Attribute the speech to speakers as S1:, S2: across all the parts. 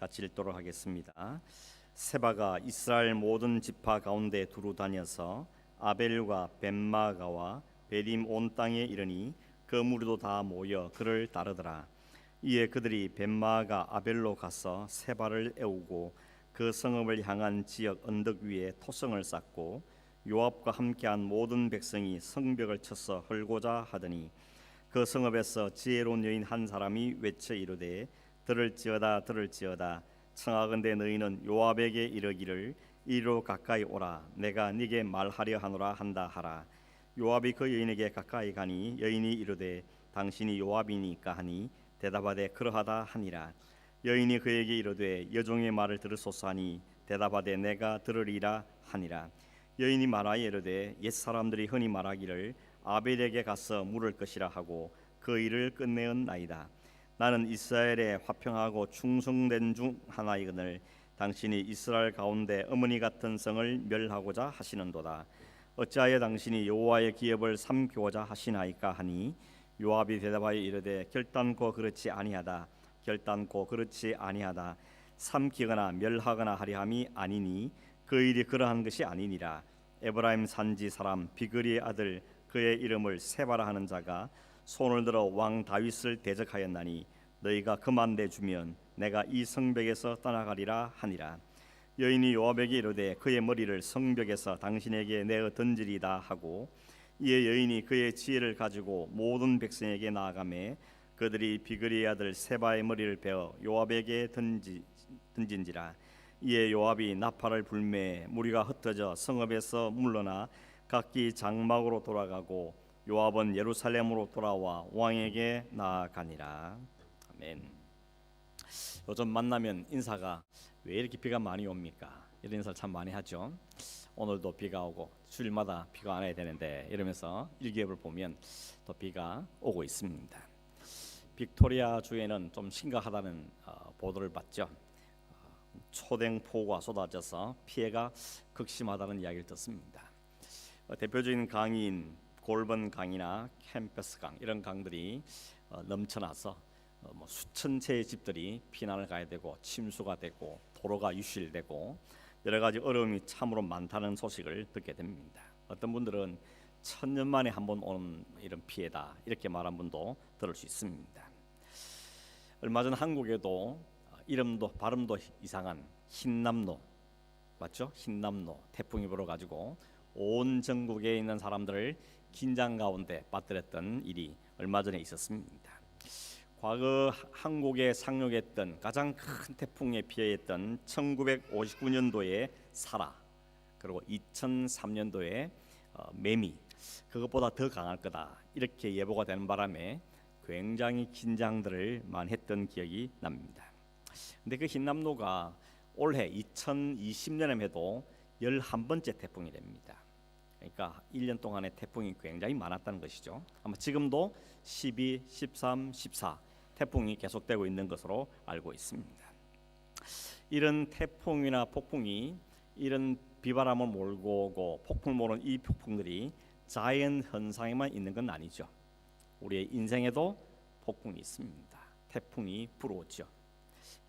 S1: 같이 읽도록 하겠습니다. 세바가 이스라엘 모든 지파 가운데 두루 다녀서 아벨과 벳마가와 베림 온 땅에 이르니 그 무리도 다 모여 그를 따르더라. 이에 그들이 벳마가 아벨로 가서 세바를 애우고 그 성읍을 향한 지역 언덕 위에 토성을 쌓고 요압과 함께한 모든 백성이 성벽을 쳐서 헐고자 하더니 그 성읍에서 지혜로운 여인 한 사람이 외쳐 이르되 들을지어다 들을지어다 청하건대 너희는 요압에게 이르기를 이리로 가까이 오라 내가 네게 말하려 하노라 한다 하라. 요압이 그 여인에게 가까이 가니 여인이 이르되 당신이 요압이니까 하니 대답하되 그러하다 하니라. 여인이 그에게 이르되 여종의 말을 들으소서 하니 대답하되 내가 들으리라 하니라. 여인이 말하여 이르되 옛사람들이 흔히 말하기를 아벨에게 가서 물을 것이라 하고 그 일을 끝내었나이다. 나는 이스라엘에 화평하고 충성된 중 하나이거늘 당신이 이스라엘 가운데 어머니 같은 성을 멸하고자 하시는도다. 어찌하여 당신이 여호와의 기업을 삼키고자 하시나이까 하니 요압이 대답하여 이르되 결단코 그렇지 아니하다. 결단코 그렇지 아니하다. 삼키거나 멸하거나 하려 함이 아니니 그 일이 그러한 것이 아니니라. 에브라임 산지 사람 비그리의 아들 그의 이름을 세바라 하는 자가 손을 들어 왕 다윗을 대적하였나니 너희가 그만 내주면 내가 이 성벽에서 떠나가리라 하니라. 여인이 요압에게 이르되 그의 머리를 성벽에서 당신에게 내어 던지리다 하고 이에 여인이 그의 지혜를 가지고 모든 백성에게 나아가매 그들이 비그리의 아들 세바의 머리를 베어 요압에게 던진지라. 이에 요압이 나팔을 불매 무리가 흩어져 성읍에서 물러나 각기 장막으로 돌아가고 요압은 예루살렘으로 돌아와 왕에게 나아가니라. 아멘. 요즘 만나면 인사가 왜 이렇게 비가 많이 옵니까? 이런 인사를 참 많이 하죠. 오늘도 비가 오고 주일마다 비가 안 와야 되는데 이러면서 일기예보를 보면 또 비가 오고 있습니다. 빅토리아 주에는 좀 심각하다는 보도를 봤죠. 초댕포가 쏟아져서 피해가 극심하다는 이야기를 듣습니다. 대표적인 강인 골번 강이나 캠퍼스 강 이런 강들이 넘쳐나서 수천 채의 집들이 피난을 가야 되고 침수가 되고 도로가 유실되고 여러 가지 어려움이 참으로 많다는 소식을 듣게 됩니다. 어떤 분들은 천년 만에 한 번 오는 이런 피해다 이렇게 말한 분도 들을 수 있습니다. 얼마 전 한국에도 이름도 발음도 이상한 흰남노 맞죠? 흰남노 태풍이 불어가지고 온 전국에 있는 사람들을 긴장 가운데 빠뜨렸던 일이 얼마 전에 있었습니다. 과거 한국에 상륙했던 가장 큰 태풍에 피해했던 1959년도의 사라 그리고 2003년도의 매미 그것보다 더 강할 거다 이렇게 예보가 되는 바람에 굉장히 긴장들을 많이 했던 기억이 납니다. 근데 그 흰남노가 올해 2020년에 해도 11번째 태풍이 됩니다. 그러니까 1년 동안의 태풍이 굉장히 많았다는 것이죠. 아마 지금도 12, 13, 14 태풍이 계속되고 있는 것으로 알고 있습니다. 이런 태풍이나 폭풍이 이런 비바람을 몰고 오고 폭풍을 모는 이 폭풍들이 자연 현상에만 있는 건 아니죠. 우리의 인생에도 폭풍이 있습니다. 태풍이 불어오죠.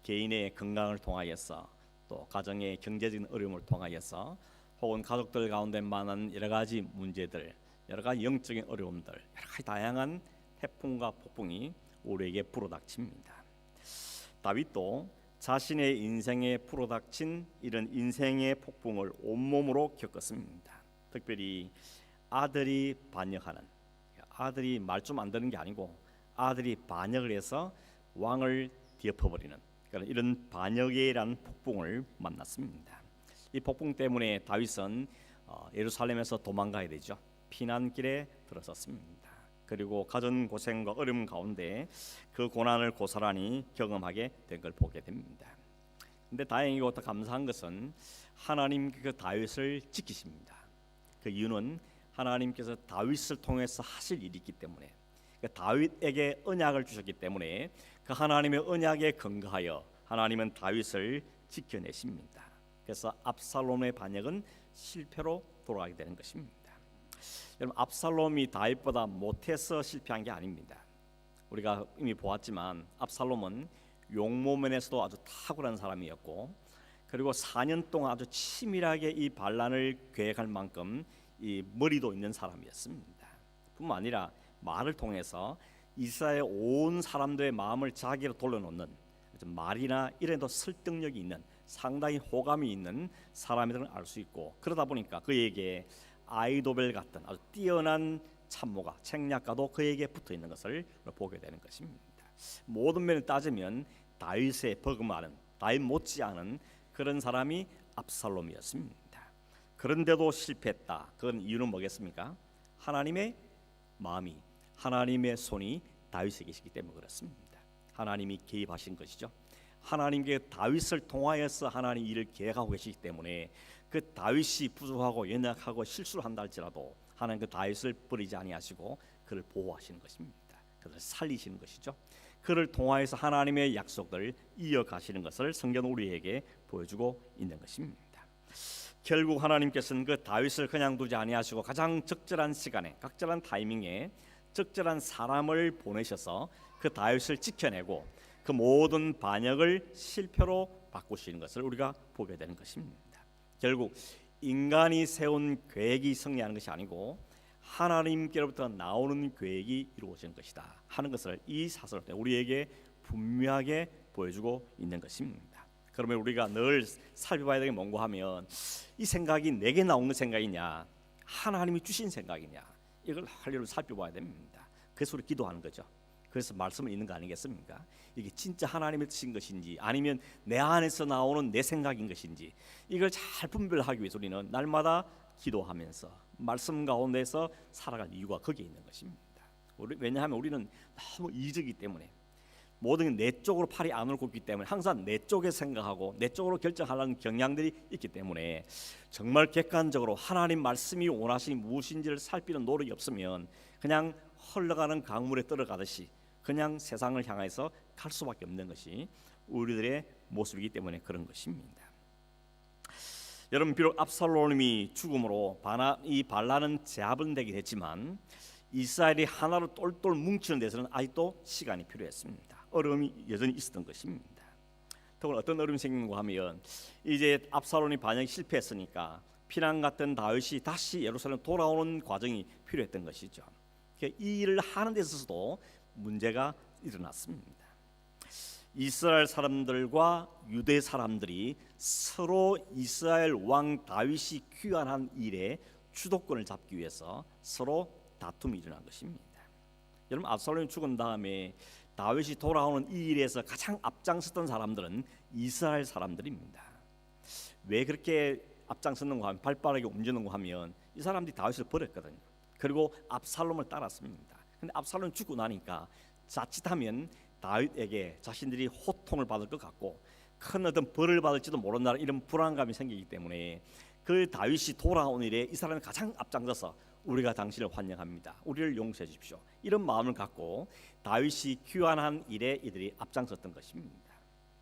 S1: 개인의 건강을 통하여서 또 가정의 경제적인 어려움을 통하여서 혹은 가족들 가운데 많은 여러 가지 문제들, 여러 가지 영적인 어려움들, 여러 가지 다양한 태풍과 폭풍이 우리에게 불어닥칩니다. 다윗도 자신의 인생에 불어닥친 이런 인생의 폭풍을 온몸으로 겪었습니다. 특별히 아들이 반역하는, 아들이 말 좀 안 듣는 게 아니고 아들이 반역을 해서 왕을 뒤엎어버리는 이런 반역이라는 폭풍을 만났습니다. 이 폭풍 때문에 다윗은 예루살렘에서 도망가야 되죠. 피난길에 들어섰습니다. 그리고 가진 고생과 어려움 가운데 그 고난을 고스란히 경험하게 된 걸 보게 됩니다. 근데 다행이고 또 감사한 것은 하나님께서 다윗을 지키십니다. 그 이유는 하나님께서 다윗을 통해서 하실 일이 있기 때문에 다윗에게 언약을 주셨기 때문에 그 하나님의 언약에 근거하여 하나님은 다윗을 지켜내십니다. 그래서 압살롬의 반역은 실패로 돌아가게 되는 것입니다. 여러분 압살롬이 다윗보다 못해서 실패한 게 아닙니다. 우리가 이미 보았지만 압살롬은 용모면에서도 아주 탁월한 사람이었고, 그리고 4년 동안 아주 치밀하게 이 반란을 계획할 만큼 이 머리도 있는 사람이었습니다. 뿐만 아니라 말을 통해서 이스라엘 온 사람들의 마음을 자기로 돌려놓는 말이나 이래도 설득력이 있는 상당히 호감이 있는 사람이라는 걸 알 수 있고, 그러다 보니까 그에게 아이도벨 같은 아주 뛰어난 참모가 책략가도 그에게 붙어 있는 것을 보게 되는 것입니다. 모든 면을 따지면 다윗에 버금하는, 다윗 못지않은 그런 사람이 압살롬이었습니다. 그런데도 실패했다. 그건 이유는 뭐겠습니까? 하나님의 마음이, 하나님의 손이 다윗에게 계시기 때문에 그렇습니다. 하나님이 개입하신 것이죠. 하나님께 다윗을 통하여서 하나님 일을 계획하고 계시기 때문에 그 다윗이 부족하고 연약하고 실수를 한다 할지라도 하나님 그 다윗을 버리지 아니하시고 그를 보호하시는 것입니다. 그를 살리시는 것이죠. 그를 통하여서 하나님의 약속을 이어가시는 것을 성경은 우리에게 보여주고 있는 것입니다. 결국 하나님께서는 그 다윗을 그냥 두지 아니하시고 가장 적절한 시간에, 적절한 타이밍에 적절한 사람을 보내셔서 그 다윗을 지켜내고 그 모든 반역을 실패로 바꾸시는 것을 우리가 보게 되는 것입니다. 결국 인간이 세운 계획이 승리하는 것이 아니고 하나님께로부터 나오는 계획이 이루어지는 것이다 하는 것을 이 사설 때 우리에게 분명하게 보여주고 있는 것입니다. 그러면 우리가 늘 살펴봐야 되는 게 뭔가 하면, 이 생각이 내게 나오는 생각이냐, 하나님이 주신 생각이냐, 이걸 하려고 살펴봐야 됩니다. 그래서 우리 기도하는 거죠. 그래서 말씀을 읽는 거 아니겠습니까? 이게 진짜 하나님의 뜻인 것인지 아니면 내 안에서 나오는 내 생각인 것인지, 이걸 잘 분별하기 위해서 우리는 날마다 기도하면서 말씀 가운데서 살아갈 이유가 거기에 있는 것입니다. 왜냐하면 우리는 너무 이기적이기 때문에, 모든 게 내 쪽으로 팔이 안 옳고 있기 때문에 항상 내 쪽에 생각하고 내 쪽으로 결정하려는 경향들이 있기 때문에 정말 객관적으로 하나님 말씀이 원하시니 무엇인지를 살피는 노력이 없으면 그냥 흘러가는 강물에 들어가듯이 그냥 세상을 향해서 갈 수밖에 없는 것이 우리들의 모습이기 때문에 그런 것입니다. 여러분, 비록 압살롬이 죽음으로 이 반란은 제압되긴 했지만 이스라엘이 하나로 똘똘 뭉치는 데서는 아직도 시간이 필요했습니다. 어려움이 여전히 있었던 것입니다. 더구나 어떤 어려움이 생기는가 하면, 이제 압살롬이 반역이 실패했으니까 피난 갔던 다윗이 다시 예루살렘 돌아오는 과정이 필요했던 것이죠. 이 일을 하는 데 있어서도 문제가 일어났습니다. 이스라엘 사람들과 유대 사람들이 서로 이스라엘 왕 다윗이 귀환한 일에 주도권을 잡기 위해서 서로 다툼이 일어난 것입니다. 여러분, 압살롬이 죽은 다음에 다윗이 돌아오는 이 일에서 가장 앞장섰던 사람들은 이스라엘 사람들입니다. 왜 그렇게 앞장섰는가 하면, 발빠르게 움직이는가 하면, 이 사람들이 다윗을 버렸거든요. 그리고 압살롬을 따랐습니다. 근데 압살롬이 죽고 나니까 자칫하면 다윗에게 자신들이 호통을 받을 것 같고 큰 어떤 벌을 받을지도 모른다는 이런 불안감이 생기기 때문에 그 다윗이 돌아온 일에 이 사람이 가장 앞장서서 우리가 당신을 환영합니다, 우리를 용서해 주십시오, 이런 마음을 갖고 다윗이 귀환한 일에 이들이 앞장섰던 것입니다.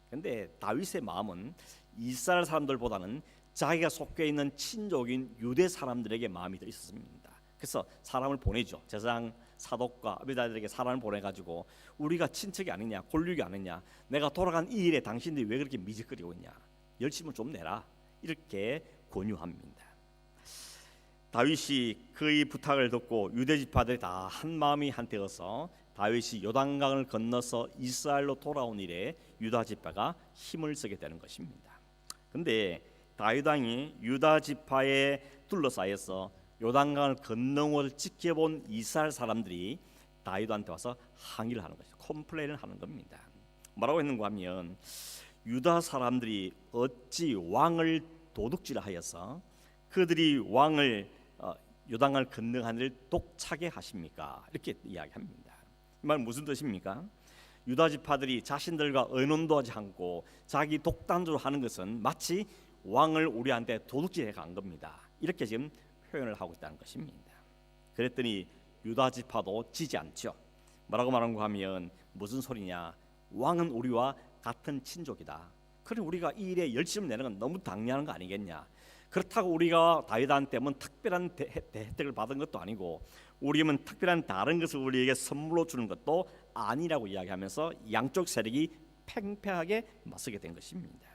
S1: 그런데 다윗의 마음은 이스라엘 사람들보다는 자기가 속해 있는 친족인 유대 사람들에게 마음이 더 있었습니다. 그래서 사람을 보내죠. 제사장 사독과 아비달들에게 사람을 보내가지고 우리가 친척이 아니냐, 골육이 아니냐, 내가 돌아간 이 일에 당신들이 왜 그렇게 미적거리고 있냐, 열심을 좀 내라, 이렇게 권유합니다. 다윗이 그의 부탁을 듣고 유대 지파들이 다 한 마음이 한되어서 다윗이 요단강을 건너서 이스라엘로 돌아온 일에 유다 지파가 힘을 쓰게 되는 것입니다. 그런데 다윗 왕이 유다 지파에 둘러싸여서 요단강을 건너온 것을 지켜본 이스라엘 사람들이 다윗한테 와서 항의를 하는 것이죠. 컴플레인을 하는 겁니다. 뭐라고 했는가 하면, 유다 사람들이 어찌 왕을 도둑질하여서 그들이 왕을 요단강을 건너가는 독차게 하십니까? 이렇게 이야기합니다. 이 말 무슨 뜻입니까? 유다 지파들이 자신들과 의논도 하지 않고 자기 독단적으로 하는 것은 마치 왕을 우리한테 도둑질해 간 겁니다, 이렇게 지금 표현을 하고 있다는 것입니다. 그랬더니 유다 지파도 지지 않죠. 뭐라고 말하는가 하면, 무슨 소리냐, 왕은 우리와 같은 친족이다, 그럼 우리가 이 일에 열심을 내는 건 너무 당연한 거 아니겠냐, 그렇다고 우리가 다윗한테 뭐 특별한 혜택을 받은 것도 아니고 우리는 특별한 다른 것을 우리에게 선물로 주는 것도 아니라고 이야기하면서 양쪽 세력이 팽팽하게 맞서게 된 것입니다.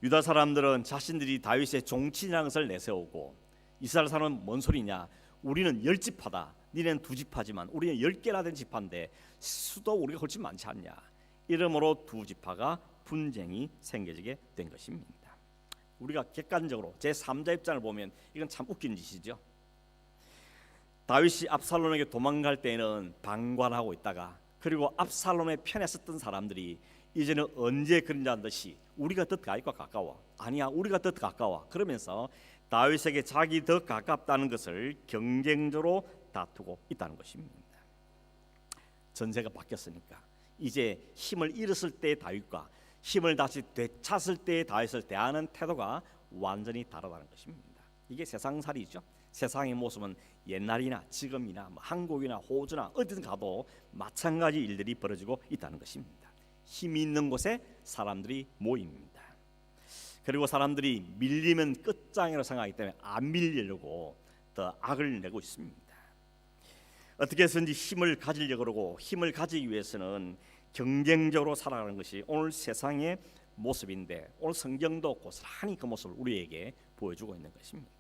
S1: 유다 사람들은 자신들이 다윗의 종친이라는 것을 내세우고 이스라엘 사람은 뭔 소리냐, 우리는 10지파다, 니네는 2지파지만 우리는 10개나 된 지파인데 수도 우리가 훨씬 많지 않냐, 이러므로 2지파가 분쟁이 생겨지게 된 것입니다. 우리가 객관적으로 제3자 입장을 보면 이건 참 웃긴 짓이죠. 다윗이 압살롬에게 도망갈 때는 방관하고 있다가, 그리고 압살롬의 편에 섰던 사람들이 이제는 언제 그런 듯이 우리가 더 다윗과 가까워, 아니야 우리가 더 가까워, 그러면서 다윗에게 자기 더 가깝다는 것을 경쟁적으로 다투고 있다는 것입니다. 전세가 바뀌었으니까 이제 힘을 잃었을 때의 다윗과 힘을 다시 되찾을 때의 다윗을 대하는 태도가 완전히 다르다는 것입니다. 이게 세상살이죠. 세상의 모습은 옛날이나 지금이나 한국이나 호주나 어디든 가도 마찬가지 일들이 벌어지고 있다는 것입니다. 힘이 있는 곳에 사람들이 모입니다. 그리고 사람들이 밀리면 끝장이라고 생각하기 때문에 안 밀리려고 더 악을 내고 있습니다. 어떻게 해서든지 힘을 가지려고 그러고, 힘을 가지기 위해서는 경쟁적으로 살아가는 것이 오늘 세상의 모습인데, 오늘 성경도 고스란히 그 모습을 우리에게 보여주고 있는 것입니다.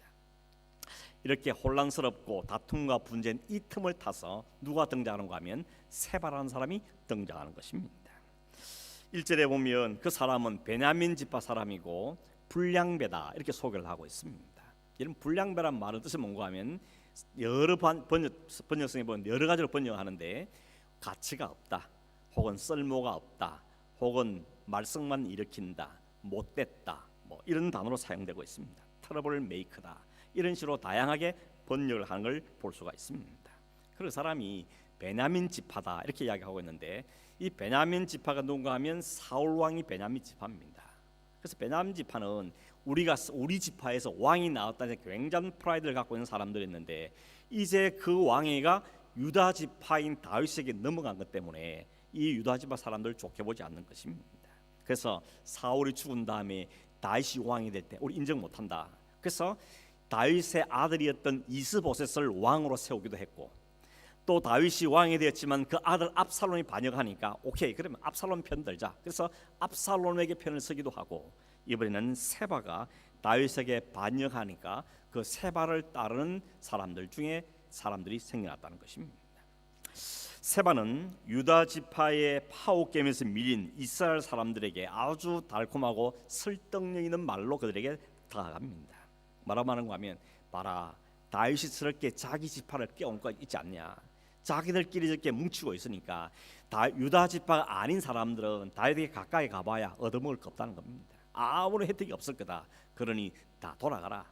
S1: 이렇게 혼란스럽고 다툼과 분쟁 이 틈을 타서 누가 등장하는가 하면 세바라는 사람이 등장하는 것입니다. 1절에 보면 그 사람은 베냐민 지파 사람이고 불량배다, 이렇게 소개를 하고 있습니다. 이런 불량배란 말은 뜻이 뭔가 하면 여러 번역성에 보면 여러 가지로 번역하는데, 가치가 없다, 혹은 쓸모가 없다, 혹은 말썽만 일으킨다, 못됐다, 이런 단어로 사용되고 있습니다. 트러블 메이커다, 이런 식으로 다양하게 번역을 하는 걸 볼 수가 있습니다. 그 사람이 베냐민 지파다 이렇게 이야기하고 있는데, 이 베냐민 지파가 누군가 하면 사울 왕이 베냐민 지파입니다. 그래서 베냐민 지파는 우리 지파에서 왕이 나왔다는 굉장한 프라이드를 갖고 있는 사람들이 있는데, 이제 그 왕위가 유다 지파인 다윗에게 넘어간 것 때문에 이 유다 지파 사람들을 좋게 보지 않는 것입니다. 그래서 사울이 죽은 다음에 다윗이 왕이 될 때 우리 인정 못한다. 그래서 다윗의 아들이었던 이스보셋을 왕으로 세우기도 했고, 또 다윗이 왕이 되었지만 그 아들 압살롬이 반역하니까 오케이 그러면 압살롬 편 들자, 그래서 압살롬에게 편을 서기도 하고, 이번에는 세바가 다윗에게 반역하니까 그 세바를 따르는 사람들 중에 사람들이 생겨났다는 것입니다. 세바는 유다 지파의 파옥겜에서 밀린 이스라엘 사람들에게 아주 달콤하고 설득력 있는 말로 그들에게 다가갑니다. 뭐라고 하는가 하면, 봐라, 다윗스럽게 자기 지파를 깨운 거 있지 않냐, 자기들끼리 이렇게 뭉치고 있으니까 유다 지파가 아닌 사람들은 다윗에게 가까이 가봐야 얻어먹을 거 없다는 겁니다. 아무런 혜택이 없을 거다. 그러니 다 돌아가라.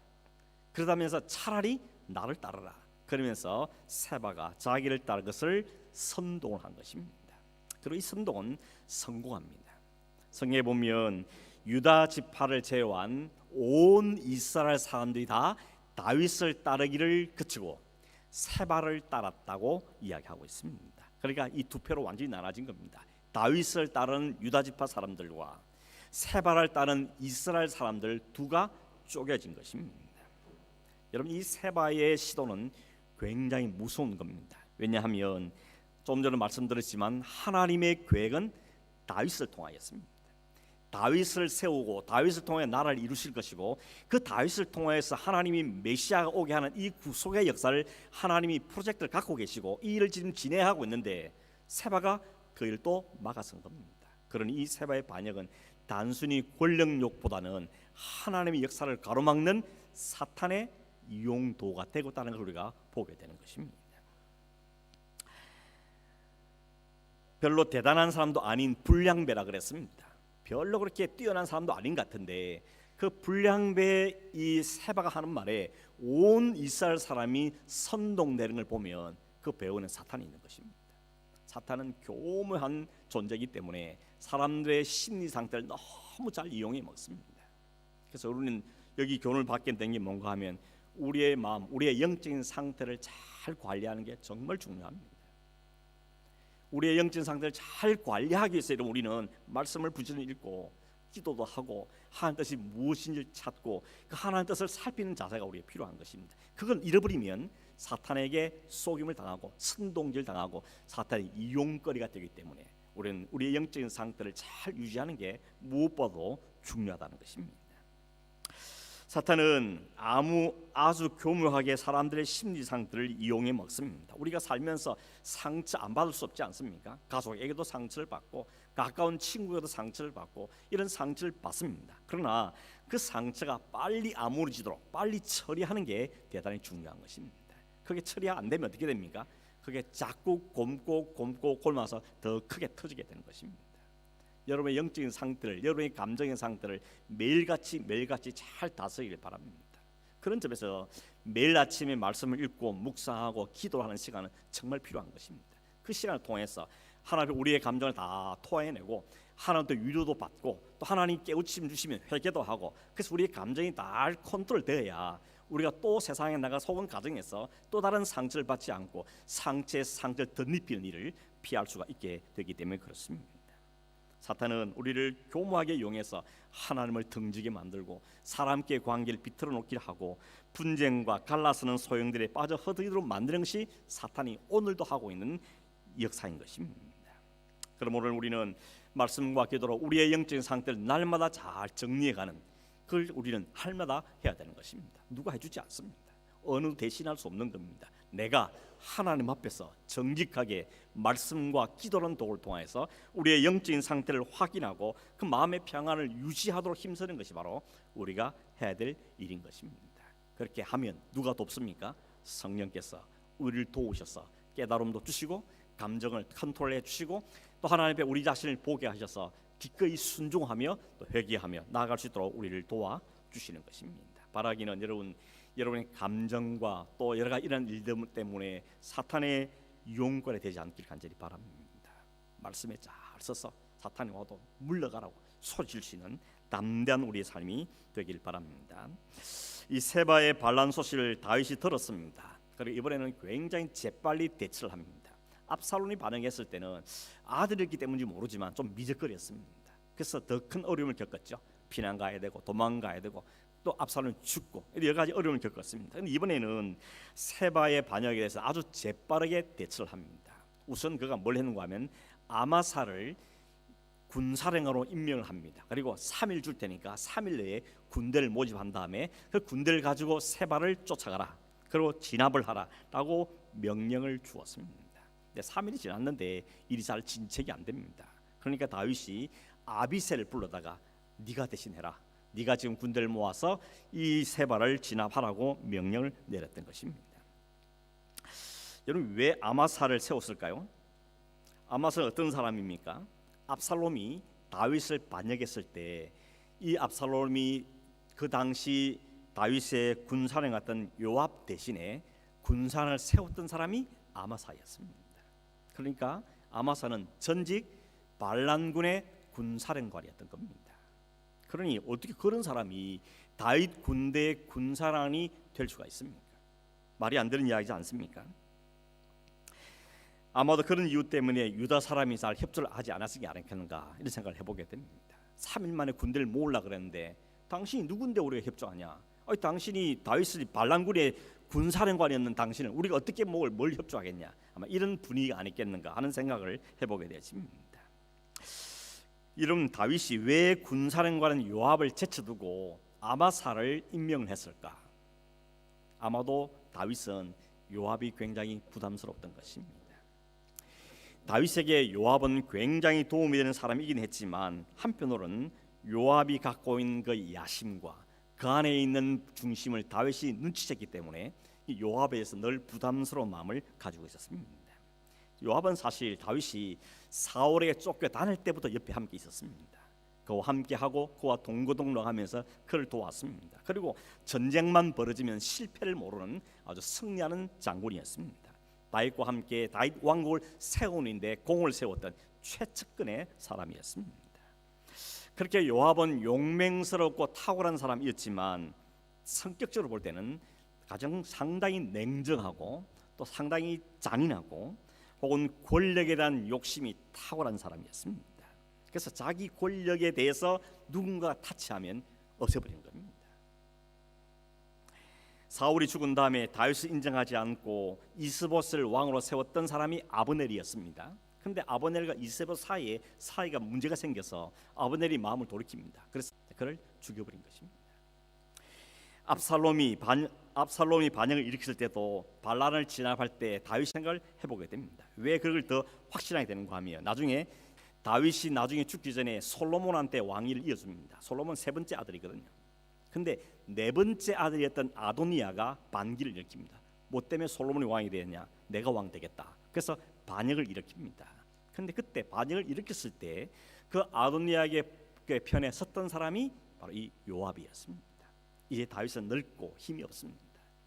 S1: 그러다면서 차라리 나를 따르라. 그러면서 세바가 자기를 따를 것을 선동을 한 것입니다. 그리고 이 선동은 성공합니다. 성경에 보면 유다 지파를 제외한 온 이스라엘 사람들이 다 다윗을 따르기를 그치고 세바를 따랐다고 이야기하고 있습니다. 그러니까 이 두 표로 완전히 나눠진 겁니다. 다윗을 따르는 유다 지파 사람들과 세바를 따르는 이스라엘 사람들 두가 쪼개진 것입니다. 여러분, 이 세바의 시도는 굉장히 무서운 겁니다. 왜냐하면 좀 전에 말씀드렸지만 하나님의 계획은 다윗을 통하였습니다. 다윗을 세우고 다윗을 통해 나라를 이루실 것이고, 그 다윗을 통해서 하나님이 메시아가 오게 하는 이 구속의 역사를 하나님이 프로젝트를 갖고 계시고 이 일을 지금 진행하고 있는데, 세바가 그 일을 또 막아선 겁니다. 그러니 이 세바의 반역은 단순히 권력욕보다는 하나님의 역사를 가로막는 사탄의 이용도가 되고 있다는 걸 우리가 보게 되는 것입니다. 별로 대단한 사람도 아닌 불량배라 그랬습니다. 별로 그렇게 뛰어난 사람도 아닌 것 같은데, 그 불량배 이 세바가 하는 말에 온 이스라엘 사람이 선동되는 걸 보면 그 배후에는 사탄이 있는 것입니다. 사탄은 교묘한 존재이기 때문에 사람들의 심리 상태를 너무 잘 이용해 먹습니다. 그래서 우리는 여기 교훈을 받게 된 게 뭔가 하면, 우리의 마음, 우리의 영적인 상태를 잘 관리하는 게 정말 중요합니다. 우리의 영적인 상태를 잘 관리하기 위해서 우리는 말씀을 부지런히 읽고 기도도 하고 하나님 뜻이 무엇인지 찾고 그 하나님 뜻을 살피는 자세가 우리에게 필요한 것입니다. 그걸 잃어버리면 사탄에게 속임을 당하고 선동질 당하고 사탄의 이용거리가 되기 때문에 우리는 우리의 영적인 상태를 잘 유지하는 게 무엇보다도 중요하다는 것입니다. 사탄은 아주 교묘하게 사람들의 심리 상태를 이용해 먹습니다. 우리가 살면서 상처 안 받을 수 없지 않습니까? 가족에게도 상처를 받고 가까운 친구에게도 상처를 받고 이런 상처를 받습니다. 그러나 그 상처가 빨리 아물어지도록 빨리 처리하는 게 대단히 중요한 것입니다. 그게 처리가 안 되면 어떻게 됩니까? 그게 자꾸 곪고 곪아서 더 크게 터지게 되는 것입니다. 여러분의 영적인 상태를, 여러분의 감정의 상태를 매일같이 잘 다스리길 바랍니다. 그런 점에서 매일 아침에 말씀을 읽고 묵상하고 기도하는 시간은 정말 필요한 것입니다. 그 시간을 통해서 하나님 우리의 감정을 다 토해내고 하나님께 위로도 받고 또 하나님 깨우침 주시면 회개도 하고, 그래서 우리의 감정이 잘 컨트롤되어야 우리가 또 세상에 나가 속은 가정에서 또 다른 상처를 받지 않고 상처에 상처를 덧입히는 일을 피할 수가 있게 되기 때문에 그렇습니다. 사탄은 우리를 교묘하게 이용해서 하나님을 등지게 만들고 사람과의 관계를 비틀어 놓기를 하고 분쟁과 갈라서는 소용들에 빠져 허덕이도록 만드는 것이 사탄이 오늘도 하고 있는 역사인 것입니다. 그러므로 우리는 말씀과 기도로 우리의 영적인 상태를 날마다 잘 정리해가는, 그걸 우리는 할마다 해야 되는 것입니다. 누가 해주지 않습니다. 어느 대신할 수 없는 겁니다. 내가 하나님 앞에서 정직하게 말씀과 기도라는 도구를 통해서 우리의 영적인 상태를 확인하고 그 마음의 평안을 유지하도록 힘쓰는 것이 바로 우리가 해야 될 일인 것입니다. 그렇게 하면 누가 돕습니까? 성령께서 우리를 도우셔서 깨달음도 주시고 감정을 컨트롤해 주시고 또 하나님 앞에 우리 자신을 보게 하셔서 기꺼이 순종하며 또 회개하며 나아갈 수 있도록 우리를 도와주시는 것입니다. 바라기는 여러분의 감정과 또 여러 가지 이런 일들 때문에 사탄의 유혹거리 되지 않길 간절히 바랍니다. 말씀에 잘 써서 사탄이 와도 물러가라고 소리칠 수 있는 담대한 우리의 삶이 되길 바랍니다. 이 세바의 반란 소식을 다윗이 들었습니다. 그리고 이번에는 굉장히 재빨리 대처를 합니다. 압살롬이 반응했을 때는 아들이었기 때문인지 모르지만 좀 미적거렸습니다. 그래서 더 큰 어려움을 겪었죠. 피난 가야 되고 도망가야 되고 또 압살롬이 죽고 여러 가지 어려움을 겪었습니다. 그런데 이번에는 세바의 반역에 대해서 아주 재빠르게 대처를 합니다. 우선 그가 뭘 했는가 하면 아마사를 군사령으로 임명을 합니다. 그리고 3일 줄 테니까 3일 내에 군대를 모집한 다음에 그 군대를 가지고 세바를 쫓아가라, 그리고 진압을 하라라고 명령을 주었습니다. 3일이 지났는데 일이 잘 진척이 안 됩니다. 그러니까 다윗이 아비새를 불러다가 네가 대신해라, 네가 지금 군대를 모아서 이 세바를 진압하라고 명령을 내렸던 것입니다. 여러분, 왜 아마사를 세웠을까요? 아마사는 어떤 사람입니까? 압살롬이 다윗을 반역했을 때 이 압살롬이 그 당시 다윗의 군사령 같은 요압 대신에 군사를 세웠던 사람이 아마사였습니다. 그러니까 아마사는 전직 반란군의 군사령관이었던 겁니다. 그러니 어떻게 그런 사람이 다윗 군대의 군사령이 될 수가 있습니까? 말이 안 되는 이야기지 않습니까? 아마도 그런 이유 때문에 유다 사람이 잘 협조를 하지 않았으니 않겠는가 이런 생각을 해보게 됩니다. 3일 만에 군대를 모으려고 그랬는데 당신이 누군데 우리가 협조하냐? 당신이 다윗의 반란군의 군사령관이었는 당신은 우리가 어떻게 뭘 협조하겠냐? 아마 이런 분위기가 아니겠는가 하는 생각을 해보게 되었습니다. 이런 다윗이 왜 군사령관인 요압을 제쳐두고 아마사를 임명했을까? 아마도 다윗은 요압이 굉장히 부담스럽던 것입니다. 다윗에게 요압은 굉장히 도움이 되는 사람이긴 했지만 한편으로는 요압이 갖고 있는 그 야심과 그 안에 있는 중심을 다윗이 눈치챘기 때문에 요압에 대해서 늘 부담스러운 마음을 가지고 있었습니다. 요압은 사실 다윗이 사울에게 쫓겨 다닐 때부터 옆에 함께 있었습니다. 그와 함께하고 그와 동거동락하면서 그를 도왔습니다. 그리고 전쟁만 벌어지면 실패를 모르는 아주 승리하는 장군이었습니다. 다윗과 함께 다윗 왕국을 세우는데 공을 세웠던 최측근의 사람이었습니다. 그렇게 요압은 용맹스럽고 탁월한 사람이었지만 성격적으로 볼 때는 가장 상당히 냉정하고 또 상당히 잔인하고 혹은 권력에 대한 욕심이 탁월한 사람이었습니다. 그래서 자기 권력에 대해서 누군가 타치하면 없애버리는 겁니다. 사울이 죽은 다음에 다윗을 인정하지 않고 이스봇을 왕으로 세웠던 사람이 아브넬이었습니다. 근데 아브넬과 이세벨 사이가 문제가 생겨서 아브넬이 마음을 돌이킵니다. 그래서 그를 죽여버린 것입니다. 압살롬이 반역을 일으켰을 때도 반란을 진압할 때 다윗 생각을 해보게 됩니다. 왜 그걸 더 확신하게 되는가 하면 다윗이 나중에 죽기 전에 솔로몬한테 왕위를 이어줍니다. 솔로몬 세 번째 아들이거든요. 근데 네 번째 아들이었던 아도니아가 반기를 일으킵니다. 뭐 때문에 솔로몬이 왕이 되었냐? 내가 왕 되겠다. 그래서 반역을 일으킵니다. 근데 그때 반역을 일으켰을 때 그 아도니아의 편에 섰던 사람이 바로 이 요압이었습니다. 이제 다윗은 늙고 힘이 없습니다.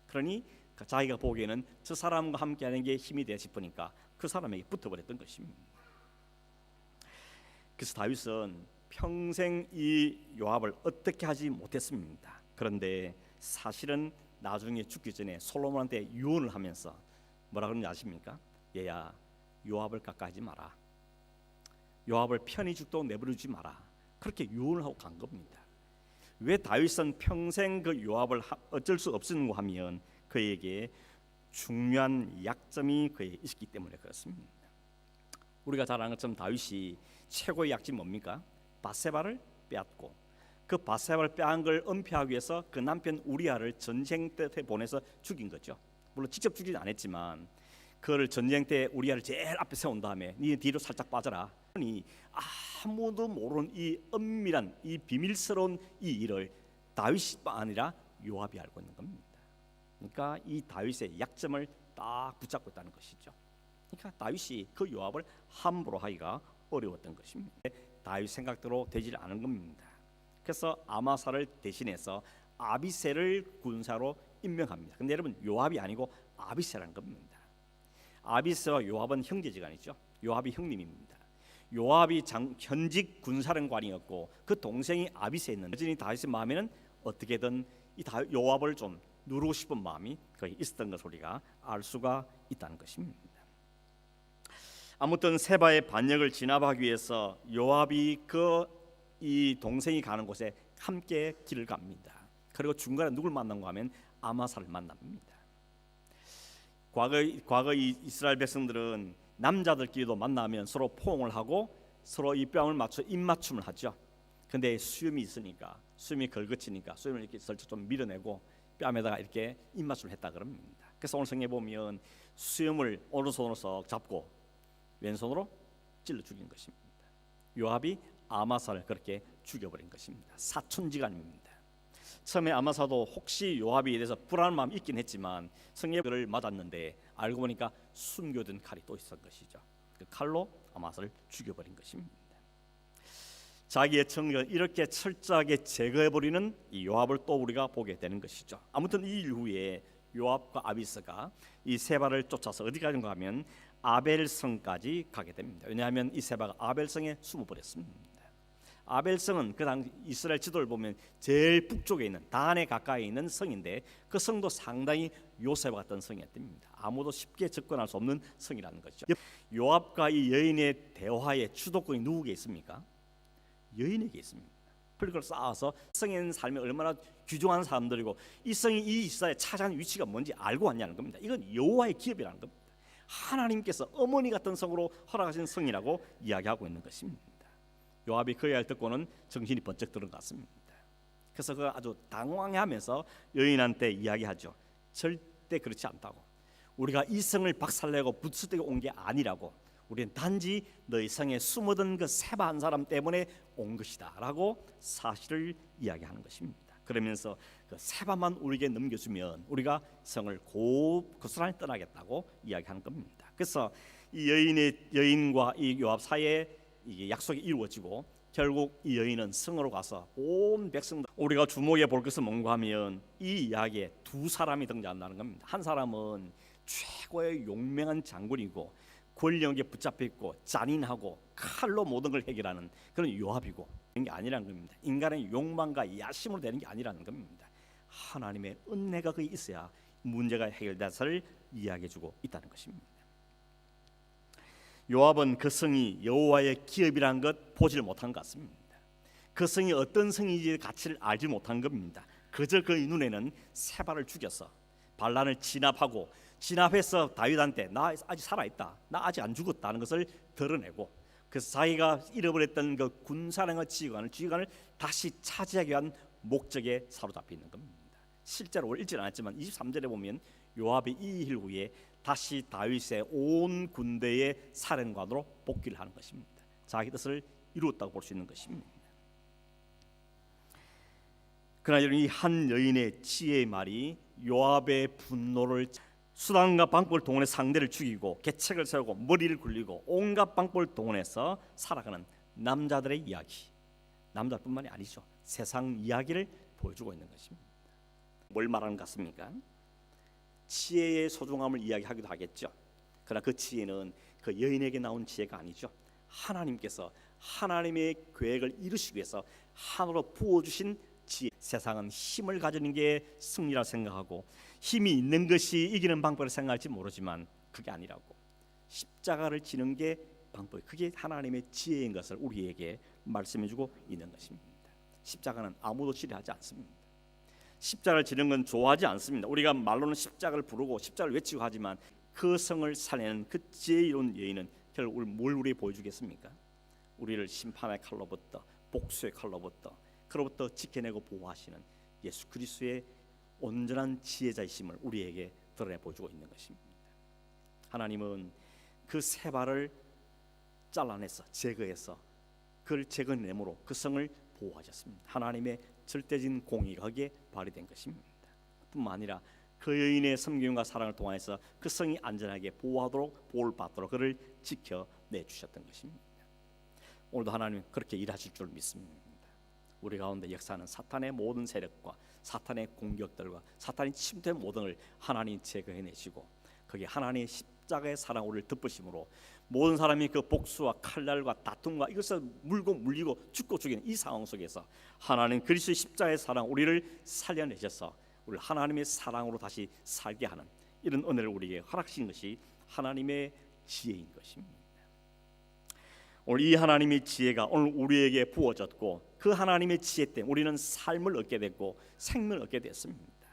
S1: 그러니 자기가 보기에는 저 사람과 함께하는 게 힘이 되어 싶으니까 그 사람에게 붙어버렸던 것입니다. 그래서 다윗은 평생 이 요압을 어떻게 하지 못했습니다. 그런데 사실은 나중에 죽기 전에 솔로몬한테 유언을 하면서 뭐라 그러는지 아십니까? 얘야, 요압을 가까이 하지 마라. 요압을 편히 죽도록 내버려두지 마라. 그렇게 유언을 하고 간 겁니다. 왜 다윗은 평생 그 요압을 어쩔 수 없었는가 하면 그에게 중요한 약점이 그에게 있기 때문에 그렇습니다. 우리가 잘 아는 것처럼 다윗이 최고의 약점이 뭡니까? 밧세바를 빼앗고 그 밧세바를 빼앗은 걸 은폐하기 위해서 그 남편 우리아를 전쟁 때 보내서 죽인 거죠. 물론 직접 죽이진 않았지만 그를 전쟁 때 우리아를 제일 앞에 세운 다음에 네 뒤로 살짝 빠져라. 아무도 모르는 이 은밀한 이 비밀스러운 이 일을 다윗뿐만 아니라 요압이 알고 있는 겁니다. 그러니까 이 다윗의 약점을 딱 붙잡고 있다는 것이죠. 그러니까 다윗이 그 요압을 함부로 하기가 어려웠던 것입니다. 다윗 생각대로 되질 않은 겁니다. 그래서 아마사를 대신해서 아비새를 군사로 임명합니다. 근데 여러분 요압이 아니고 아비새라는 겁니다. 아비새와 요압은 형제지간이죠. 요압이 형님입니다. 요압이 현직 군사령관이었고 그 동생이 아비새였는데 여전히 다윗의 마음에는 어떻게든 이 요압을 좀 누르고 싶은 마음이 거의 있었던 것을 우리가 알 수가 있다는 것입니다. 아무튼 세바의 반역을 진압하기 위해서 요압이 이 동생이 가는 곳에 함께 길을 갑니다. 그리고 중간에 누굴 만난가 하면 아마사를 만납니다. 과거 이스라엘 백성들은 남자들끼리도 만나면 서로 포옹을 하고 서로 이 뺨을 맞춰 입맞춤을 하죠. 근데 수염이 있으니까 수염이 걸거치니까 수염을 이렇게 살짝 좀 밀어내고 뺨에다가 이렇게 입맞춤을 했다 그럽니다. 그래서 오늘 성경에 보면 수염을 오른손으로 쏙 잡고 왼손으로 찔러 죽인 것입니다. 요압이 아마사를 그렇게 죽여버린 것입니다. 사촌지간입니다. 처음에 아마사도 혹시 요압에 대해서 불안한 마음이 있긴 했지만 성경을 맞았는데 알고 보니까 숨겨둔 칼이 또 있었던 것이죠. 그 칼로 아마사를 죽여버린 것입니다. 자기의 청년 이렇게 철저하게 제거해버리는 이 요압을 또 우리가 보게 되는 것이죠. 아무튼 이 이후에 요압과 아비스가 이 세바를 쫓아서 어디 가는가 하면 아벨성까지 가게 됩니다. 왜냐하면 이 세바가 아벨성에 숨어버렸습니다. 아벨성은 그 당시 이스라엘 지도를 보면 제일 북쪽에 있는 단에 가까이 있는 성인데 그 성도 상당히 요셉 같은 성이었답니다. 아무도 쉽게 접근할 수 없는 성이라는 것이죠. 요압과 이 여인의 대화의 주도권이 누구에게 있습니까? 여인에게 있습니다. 그걸 쌓아서 성인 삶이 얼마나 귀중한 사람들이고 이 성이 이 이스라엘에 차지하는 위치가 뭔지 알고 왔냐는 겁니다. 이건 여호와의 기업이라는 겁니다. 하나님께서 어머니 같은 성으로 허락하신 성이라고 이야기하고 있는 것입니다. 요압이 그 이야기를 듣고는 정신이 번쩍 들어갔습니다. 그래서 그 아주 당황해하면서 여인한테 이야기하죠. 절대 그렇지 않다고. 우리가 이 성을 박살내고 부수되고 온 게 아니라고. 우리는 단지 너희 성에 숨어든 그 세바 한 사람 때문에 온 것이다라고 사실을 이야기하는 것입니다. 그러면서 그 세바만 우리에게 넘겨주면 우리가 성을 고스란히 떠나겠다고 이야기하는 겁니다. 그래서 이 여인과 이 요압 사이에 이게 약속이 이루어지고 결국 이 여인은 성으로 가서 온 백성들 우리가 주목해 볼 것은 뭔가 하면 이 이야기에 두 사람이 등장한다는 겁니다. 한 사람은 최고의 용맹한 장군이고 권력에 붙잡혀 있고 잔인하고 칼로 모든 걸 해결하는 그런 요압이고 그런 게 아니라는 겁니다. 인간의 욕망과 야심으로 되는 게 아니라는 겁니다. 하나님의 은혜가 거기 있어야 문제가 해결돼서를 이야기해주고 있다는 것입니다. 요압은 그 성이 여호와의 기업이라는 것 보지를 못한 것 같습니다. 그 성이 어떤 성인지 가치를 알지 못한 겁니다. 그저 그의 눈에는 세바를 죽여서 반란을 진압하고 진압해서 다윗한테 나 아직 살아있다, 나 아직 안 죽었다는 것을 드러내고, 그래서 자기가 잃어버렸던 그 군사령의 지휘관을 다시 차지하기 위한 목적에 사로잡혀 있는 겁니다. 실제로 읽지 않았지만 23절에 보면 요압이 이 일 후에 다시 다윗의 온 군대의 사령관으로 복귀를 하는 것입니다. 자기 뜻을 이루었다고 볼 수 있는 것입니다. 그러나 이 한 여인의 지혜의 말이 요압의 분노를, 수단과 방법을 동원해 상대를 죽이고 계책을 세우고 머리를 굴리고 온갖 방법을 동원해서 살아가는 남자들의 이야기, 남자뿐만이 아니죠, 세상 이야기를 보여주고 있는 것입니다. 뭘 말하는 것 같습니까? 지혜의 소중함을 이야기하기도 하겠죠. 그러나 그 지혜는 그 여인에게 나온 지혜가 아니죠. 하나님께서 하나님의 계획을 이루시기 위해서 하늘로 부어주신 지혜. 세상은 힘을 가지는 게 승리라 생각하고 힘이 있는 것이 이기는 방법을 생각할지 모르지만 그게 아니라고, 십자가를 지는 게 방법, 그게 하나님의 지혜인 것을 우리에게 말씀해주고 있는 것입니다. 십자가는 아무도 지뢰하지 않습니다. 십자가를 지는 건 좋아하지 않습니다. 우리가 말로는 십자가를 부르고 십자가를 외치고 하지만 그 성을 살리는 그 지혜로운 여인은 결국 뭘 우리에게 보여주겠습니까? 우리를 심판의 칼로부터, 복수의 칼로부터, 그로부터 지켜내고 보호하시는 예수 그리스도의 온전한 지혜자이심을 우리에게 드러내 보여주고 있는 것입니다. 하나님은 그 세 발을 잘라내서 제거해서 그를 제거내므로 그 성을 보호하셨습니다. 하나님의 절대적인 공의가 거기에 발휘된 것입니다. 뿐만 아니라 그 여인의 섬김과 사랑을 통해서 그 성이 안전하게 보호하도록, 보호를 받도록 그를 지켜내 주셨던 것입니다. 오늘도 하나님은 그렇게 일하실 줄 믿습니다. 우리 가운데 역사하는 사탄의 모든 세력과 사탄의 공격들과 사탄이 침투한 모든 걸 하나님 제거해내시고 거기에 하나님의 십자가의 사랑 우리를 덮으심으로 모든 사람이 그 복수와 칼날과 다툼과 이것을 물고 물리고 죽고 죽이는 이 상황 속에서 하나님 그리스도의 십자가의 사랑 우리를 살려내셔서 우리 하나님의 사랑으로 다시 살게 하는 이런 은혜를 우리에게 허락하신 것이 하나님의 지혜인 것입니다. 오늘 이 하나님의 지혜가 오늘 우리에게 부어졌고 그 하나님의 지혜 때문에 우리는 삶을 얻게 됐고 생명을 얻게 됐습니다.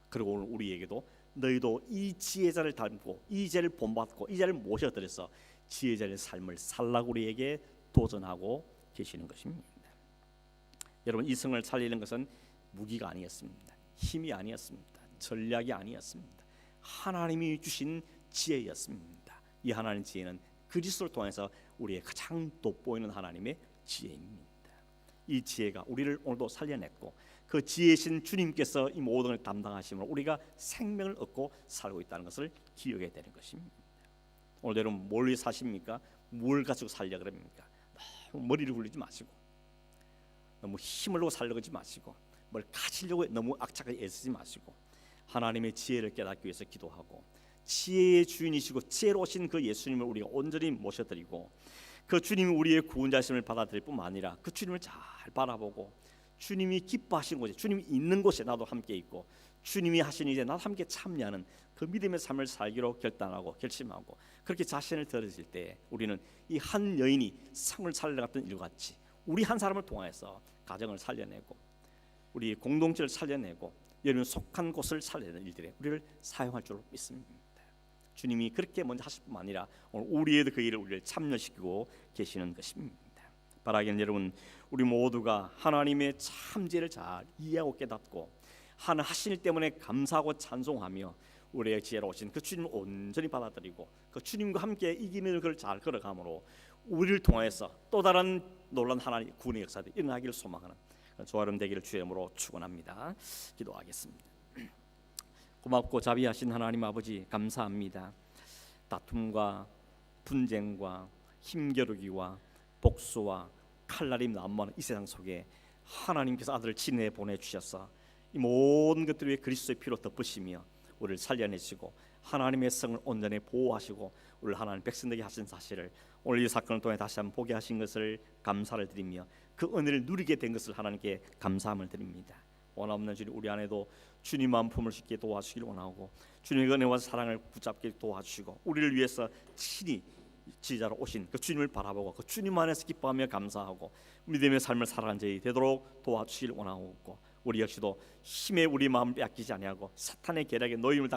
S1: 그리고 오늘 우리에게도 너희도 이 지혜자를 닮고 이 지혜를 본받고 이 지혜를 모셔드려서 지혜자의 삶을 살라고 우리에게 도전하고 계시는 것입니다. 여러분, 이 성을 살리는 것은 무기가 아니었습니다. 힘이 아니었습니다. 전략이 아니었습니다. 하나님이 주신 지혜였습니다. 이 하나님의 지혜는 그리스도를 통해서 우리의 가장 돋보이는 하나님의 지혜입니다. 이 지혜가 우리를 오늘도 살려냈고 그 지혜신 주님께서 이 모든 걸 담당하심으로 우리가 생명을 얻고 살고 있다는 것을 기억해야 되는 것입니다. 오늘 여러분 뭘 위해 사십니까? 뭘 가지고 살려 그럽니까? 너무 머리를 굴리지 마시고 너무 힘을 놓고 살려고 하지 마시고 뭘 가지려고 너무 악착하게 애쓰지 마시고 하나님의 지혜를 깨닫기 위해서 기도하고 지혜의 주인이시고 지혜로우신 그 예수님을 우리가 온전히 모셔드리고 그 주님이 우리의 구원자심을 받아들일 뿐만 아니라 그 주님을 잘 바라보고 주님이 기뻐하신 곳에, 주님이 있는 곳에 나도 함께 있고 주님이 하신 일에 나도 함께 참여하는 그 믿음의 삶을 살기로 결단하고 결심하고 그렇게 자신을 드러질 때 우리는 이 한 여인이 성을 살려갔던 일같이 우리 한 사람을 통해서 가정을 살려내고 우리 공동체를 살려내고 여러분 속한 곳을 살려내는 일들에 우리를 사용할 줄로 믿습니다. 주님이 그렇게 먼저 하실 뿐만 아니라 오늘 우리의 그 일을 우리를 참여시키고 계시는 것입니다. 바라기는 여러분 우리 모두가 하나님의 참 지혜를 잘 이해하고 깨닫고 하나님 하신 일 때문에 감사하고 찬송하며 우리의 지혜로우신 그 주님을 온전히 받아들이고 그 주님과 함께 이기는 것을 잘 걸어가므로 우리를 통해서 또 다른 놀라운 하나님의 구원의 역사들이 일어나기를 소망하는 조아름 되기를 주의 이름으로 축원합니다. 기도하겠습니다. 고맙고 자비하신 하나님 아버지 감사합니다. 다툼과 분쟁과 힘겨루기와 복수와 칼날이 난무하는 이 세상 속에 하나님께서 아들을 친히 보내주셔서 이 모든 것들 위해 그리스도의 피로 덮으시며 우리를 살려내시고 하나님의 성을 온전히 보호하시고 우리를 하나님 백성되게 하신 사실을 오늘 이 사건을 통해 다시 한번 보게 하신 것을 감사를 드리며 그 은혜를 누리게 된 것을 하나님께 감사함을 드립니다. 원없는 주님 우리 안에도 주님 마음 품을 수 있게 도와주시길 원하고 주님의 은혜와 사랑을 붙잡게 도와주시고 우리를 위해서 친히 지혜자로 오신 그 주님을 바라보고 그 주님 안에서 기뻐하며 감사하고 믿음의 삶을 살아가는 자들이 되도록 도와주시길 원하고 우리 역시도 힘에 우리 마음을 빼앗기지 아니하고 사탄의 계략에 놓임을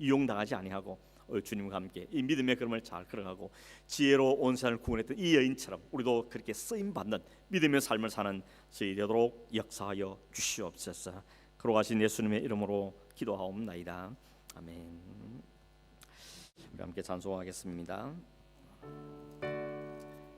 S1: 이용당하지 아니하고 주님과 함께 이 믿음의 걸음을 잘 걸어가고 지혜로 온 세상을 구원했던 이 여인처럼 우리도 그렇게 쓰임 받는 믿음의 삶을 사는 저희 되도록 역사하여 주시옵소서. 걸어가신 예수님의 이름으로 기도하옵나이다. 아멘. 우리 함께 찬송하겠습니다.